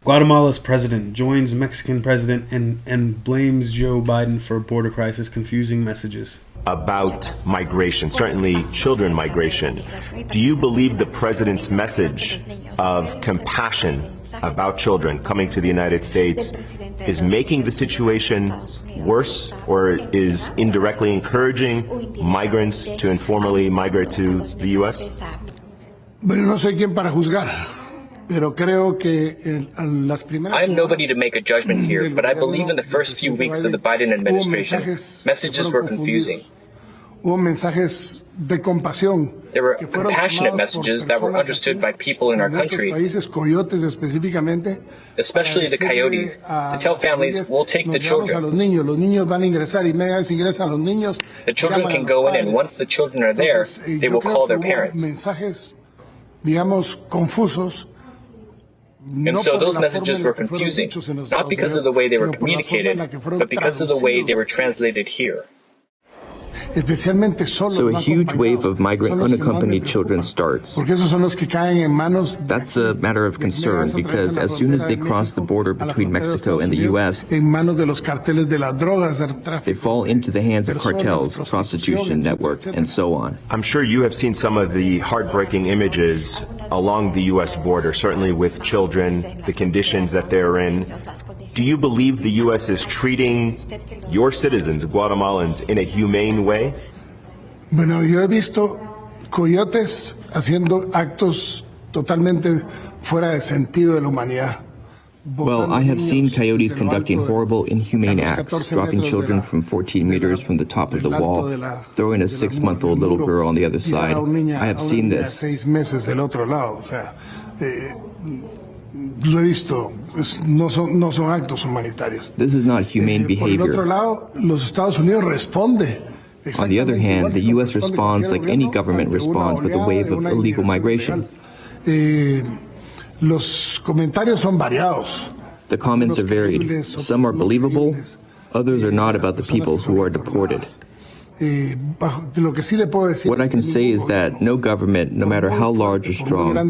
Guatemala's president joins Mexican president and blames Joe Biden for border crisis, confusing messages. About migration, certainly children migration. Do you believe the president's message of compassion about children coming to the United States is making the situation worse, or is indirectly encouraging migrants to informally migrate to the U.S.? Bueno, no soy quien para juzgar. I am nobody to make a judgment here, but I believe in the first few weeks of the Biden administration, messages were confusing. There were compassionate messages that were understood by people in our country, especially the coyotes, to tell families, we'll take the children. The children can go in, and once the children are there, they will call their parents. And so those messages were confusing, not because of the way they were communicated, but because of the way they were translated here. So a huge wave of migrant unaccompanied children starts. That's a matter of concern because as soon as they cross the border between Mexico and the U.S., they fall into the hands of cartels, prostitution networks, and so on. I'm sure you have seen some of the heartbreaking images along the U.S. border, certainly with children, the conditions that they're in. Do you believe the U.S. is treating your citizens, Guatemalans, in a humane way? Bueno, yo he visto coyotes haciendo actos totalmente fuera de sentido de la humanidad. Well, I have seen coyotes conducting horrible, inhumane acts, dropping children from 14 meters from the top of the wall, throwing a 6-month-old little girl on the other side. I have seen this. Lo he visto, no son actos humanitarios. This is not humane behavior. Por el otro lado, los Estados Unidos responde. On the other hand, the U.S. responds like any government responds with a wave of illegal migration. Los comentarios son variados. The comments are varied. Some are believable, others are not about the people who are deported. What I can say is that no government, no matter how large or strong, can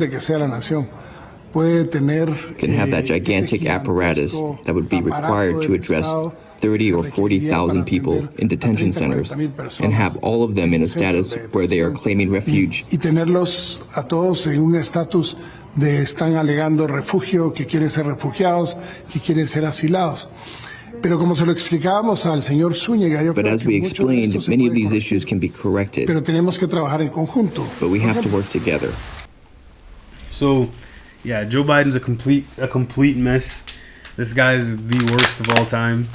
have that gigantic apparatus that would be required to address 30 or 40,000 people in detention centers and have all of them in a status where they are claiming refuge. Y tenerlos a todos en un estatus de están alegando refugio, que quieren ser refugiados, que quieren ser asilados. Pero como se lo explicábamos al señor Zúñiga, yo But creo as que we mucho de explained, esto se many of puede these corregir. issues can be corrected, Pero tenemos que trabajar en conjunto. but we have to work together. So, yeah, Joe Biden's a complete mess. This guy is the worst of all time.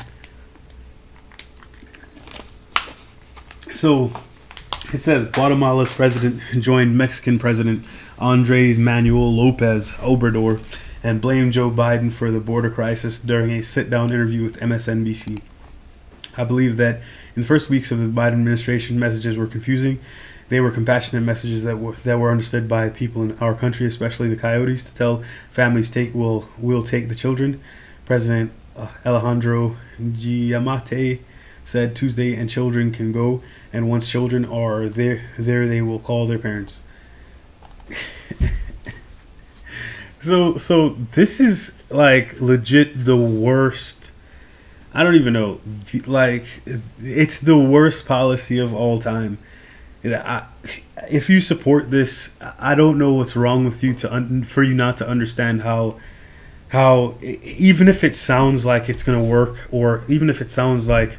So, it says Guatemala's president joined Mexican President Andres Manuel Lopez Obrador and blamed Joe Biden for the border crisis during a sit-down interview with MSNBC. I believe that in the first weeks of the Biden administration, messages were confusing. They were compassionate messages that were understood by people in our country, especially the coyotes, to tell families we'll take the children. President Alejandro Giammattei said Tuesday, and children can go, and once children are there they will call their parents. So this is like legit the worst. I don't even know. Like, it's the worst policy of all time. If you support this, I don't know what's wrong with you for you not to understand how even if it sounds like it's gonna work, or even if it sounds like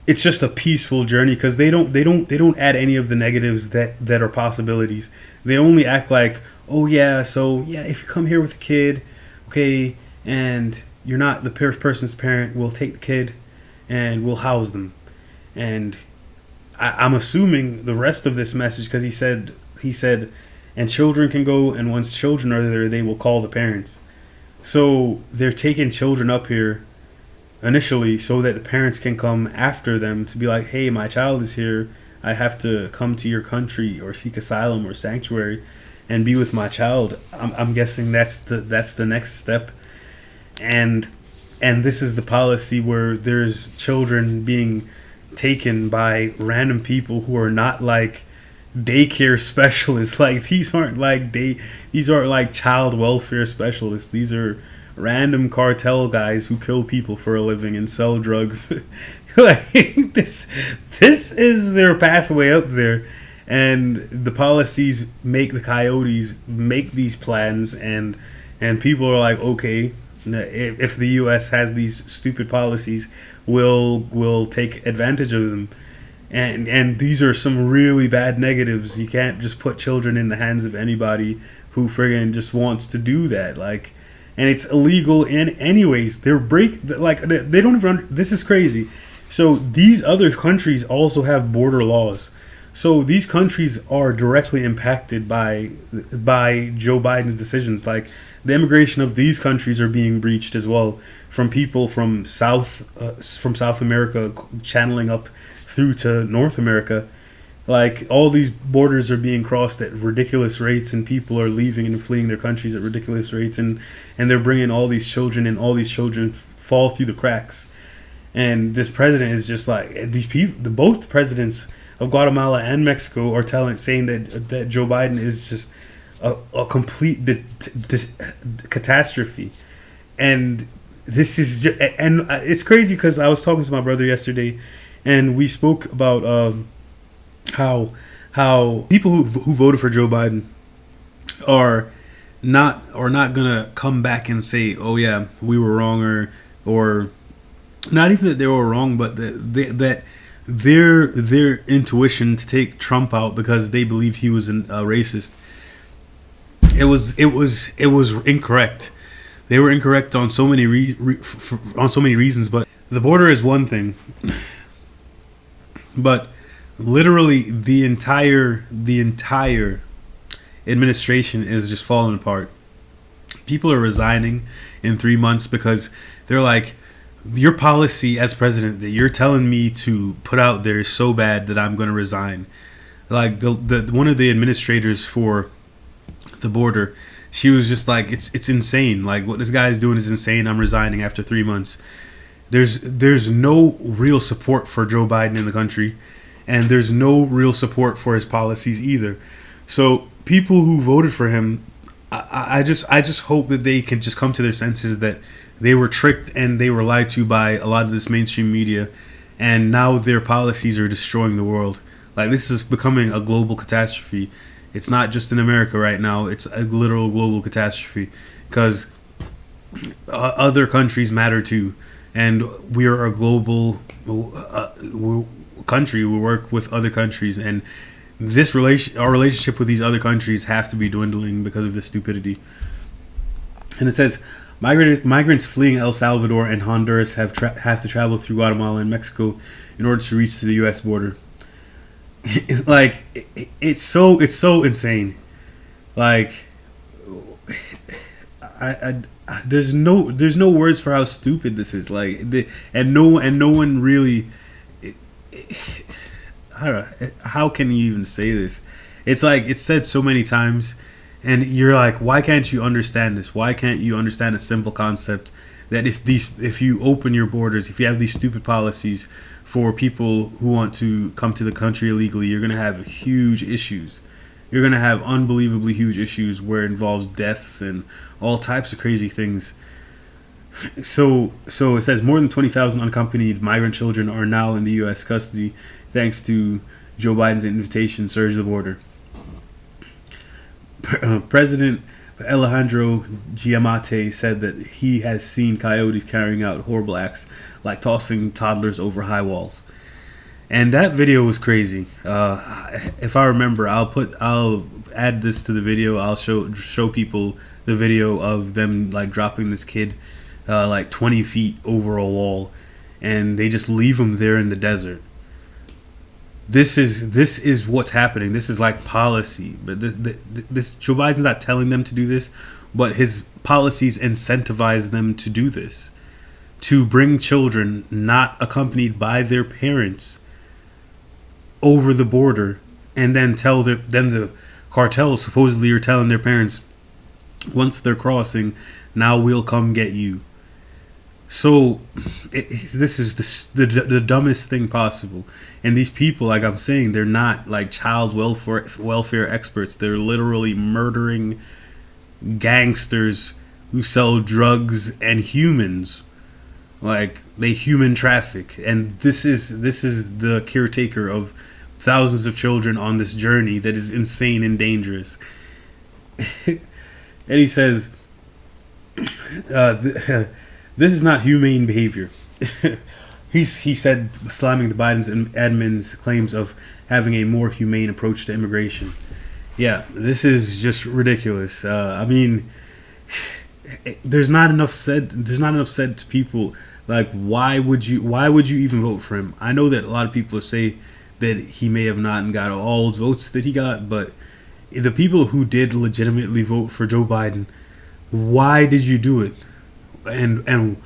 it's just a peaceful journey, because they don't add any of the negatives that are possibilities. They only act like, oh yeah, so yeah, if you come here with a kid, okay, and you're not the person's parent, we'll take the kid and we'll house them. And I'm assuming the rest of this message, because he said, and children can go, and once children are there, they will call the parents. So they're taking children up here initially so that the parents can come after them to be like, hey, my child is here, I have to come to your country or seek asylum or sanctuary and be with my child. I'm guessing that's the next step. And this is the policy where there's children being taken by random people who are not like daycare specialists. Like these aren't like child welfare specialists. These are random cartel guys who kill people for a living and sell drugs. Like this is their pathway up there, and the policies make the coyotes make these plans, and people are like, okay, if the U.S. has these stupid policies, we'll take advantage of them. And these are some really bad negatives. You can't just put children in the hands of anybody who friggin' just wants to do that. Like, and it's illegal in anyways. They don't even. This is crazy. So these other countries also have border laws. So these countries are directly impacted by Joe Biden's decisions. Like the immigration of these countries are being breached as well, from people from South America channeling up through to North America. Like all these borders are being crossed at ridiculous rates, and people are leaving and fleeing their countries at ridiculous rates, and they're bringing all these children, and all these children fall through the cracks. And this president is just like, these people, both presidents of Guatemala and Mexico are saying that Joe Biden is just a complete catastrophe. And this is just, and it's crazy because I was talking to my brother yesterday, and we spoke about how people who voted for Joe Biden are not gonna come back and say, oh yeah, we were wrong, or not even that they were wrong, but that their intuition to take Trump out because they believe he was a racist, it was incorrect. They were incorrect on so many reasons. But the border is one thing, but literally the entire administration is just falling apart. People are resigning in 3 months because they're like, your policy as president that you're telling me to put out there is so bad that I'm going to resign. Like the one of the administrators for the border, she was just like, it's insane. Like what this guy is doing is insane. I'm resigning after 3 months. There's no real support for Joe Biden in the country, and there's no real support for his policies either. So people who voted for him, I just hope that they can just come to their senses that they were tricked and they were lied to by a lot of this mainstream media, and now their policies are destroying the world. Like this is becoming a global catastrophe. It's not just in America right now. It's a literal global catastrophe because other countries matter too, and we are a global country. We work with other countries, and our relationship with these other countries have to be dwindling because of this stupidity. And it says, migrants fleeing El Salvador and Honduras have to travel through Guatemala and Mexico in order to reach the U.S. border. Like it's so insane. Like there's no words for how stupid this is. Like and no one really. I don't know, how can you even say this? It's like it's said so many times, and you're like, why can't you understand this? Why can't you understand a simple concept that if you open your borders, if you have these stupid policies for people who want to come to the country illegally, you're gonna have huge issues. You're gonna have unbelievably huge issues where it involves deaths and all types of crazy things. So it says more than 20,000 unaccompanied migrant children are now in the U.S. custody thanks to Joe Biden's invitation to surge the border. President Alejandro Giammattei said that he has seen coyotes carrying out horrible acts like tossing toddlers over high walls. And that video was crazy. If I remember, I'll add this to the video. I'll show people the video of them like dropping this kid like 20 feet over a wall, and they just leave him there in the desert. This is what's happening. This is like policy, but this Joe Biden's not telling them to do this, but his policies incentivize them to do this, to bring children not accompanied by their parents over the border, and then tell them the cartels supposedly are telling their parents once they're crossing, now we'll come get you. So this is the dumbest thing possible. And these people, like I'm saying, they're not like child welfare experts. They're literally murdering gangsters who sell drugs and humans. Like they human traffic. And this is the caretaker of thousands of children on this journey that is insane and dangerous. And he says, this is not humane behavior. He said, slamming the Biden's admin's claims of having a more humane approach to immigration. Yeah, this is just ridiculous. I mean, there's not enough said to people. Like, why would you even vote for him? I know that a lot of people say that he may have not got all those votes that he got, but the people who did legitimately vote for Joe Biden, why did you do it? And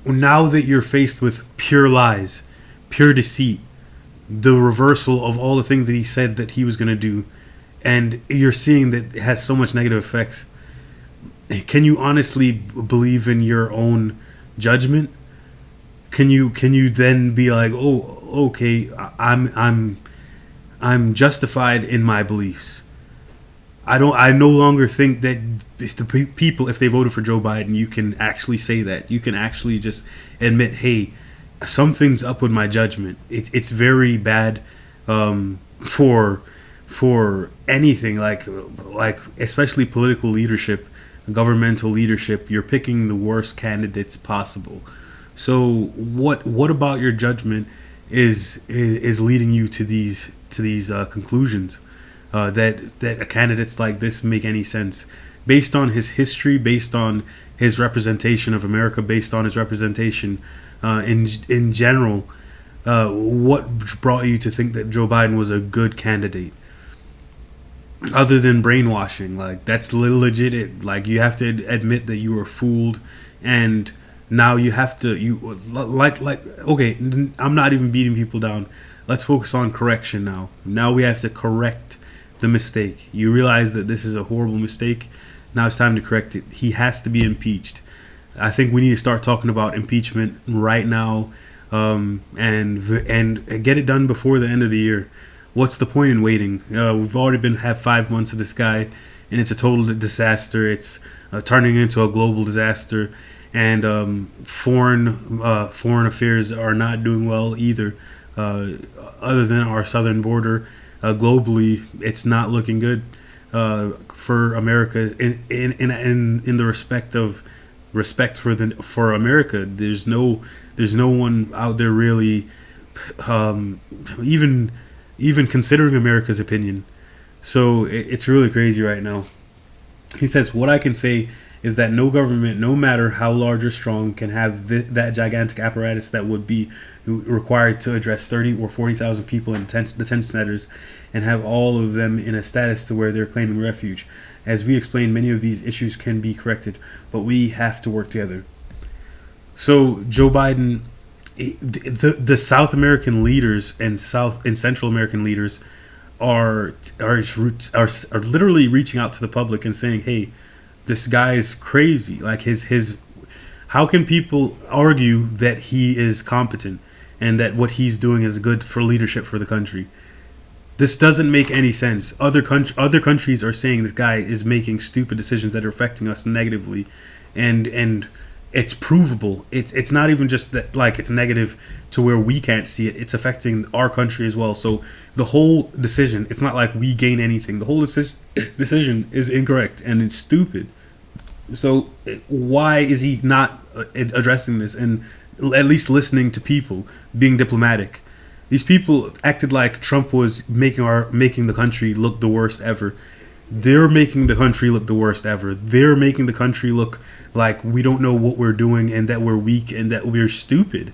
now that you're faced with pure lies, pure deceit, the reversal of all the things that he said that he was going to do, and you're seeing that it has so much negative effects, can you honestly believe in your own judgment? Can you then be like, oh, okay, I'm justified in my beliefs? I no longer think that if the people, if they voted for Joe Biden, you can actually say that. You can actually just admit, hey, something's up with my judgment. It's very bad for anything like especially political leadership, governmental leadership. You're picking the worst candidates possible. So what about your judgment is leading you to these conclusions? That candidates like this make any sense based on his history, based on his representation of America, based on his representation in general. What brought you to think that Joe Biden was a good candidate? Other than brainwashing, like that's legit. Like you have to admit that you were fooled, and now you have to okay. I'm not even beating people down. Let's focus on correction now. Now we have to correct the mistake. You realize that this is a horrible mistake. Now it's time to correct it. He has to be impeached. I think we need to start talking about impeachment right now, and get it done before the end of the year. What's the point in waiting? We've already had 5 months of this guy, and it's a total disaster. It's turning into a global disaster, and foreign affairs are not doing well either. Other than our southern border, globally, it's not looking good for America. In the respect for America, there's no one out there really even considering America's opinion. So it's really crazy right now. He says, what I can say is that no government, no matter how large or strong, can have that gigantic apparatus that would be required to address 30 or 40,000 people in detention centers and have all of them in a status to where they're claiming refuge. As we explained, many of these issues can be corrected, but we have to work together. So Joe Biden, the South American leaders and Central American leaders are literally reaching out to the public and saying, hey, this guy is crazy. Like his how can people argue that he is competent and that what he's doing is good for leadership for the country? This doesn't make any sense. Other countries are saying this guy is making stupid decisions that are affecting us negatively, and it's provable. It's not even just that like it's negative to where we can't see it. It's affecting our country as well. So the whole decision, it's not like we gain anything. The whole decision is incorrect and it's stupid. So why is he not addressing this and at least listening to people, being diplomatic? These people acted like Trump was making the country look the worst ever. They're making the country look the worst ever. They're making the country look like we don't know what we're doing and that we're weak and that we're stupid.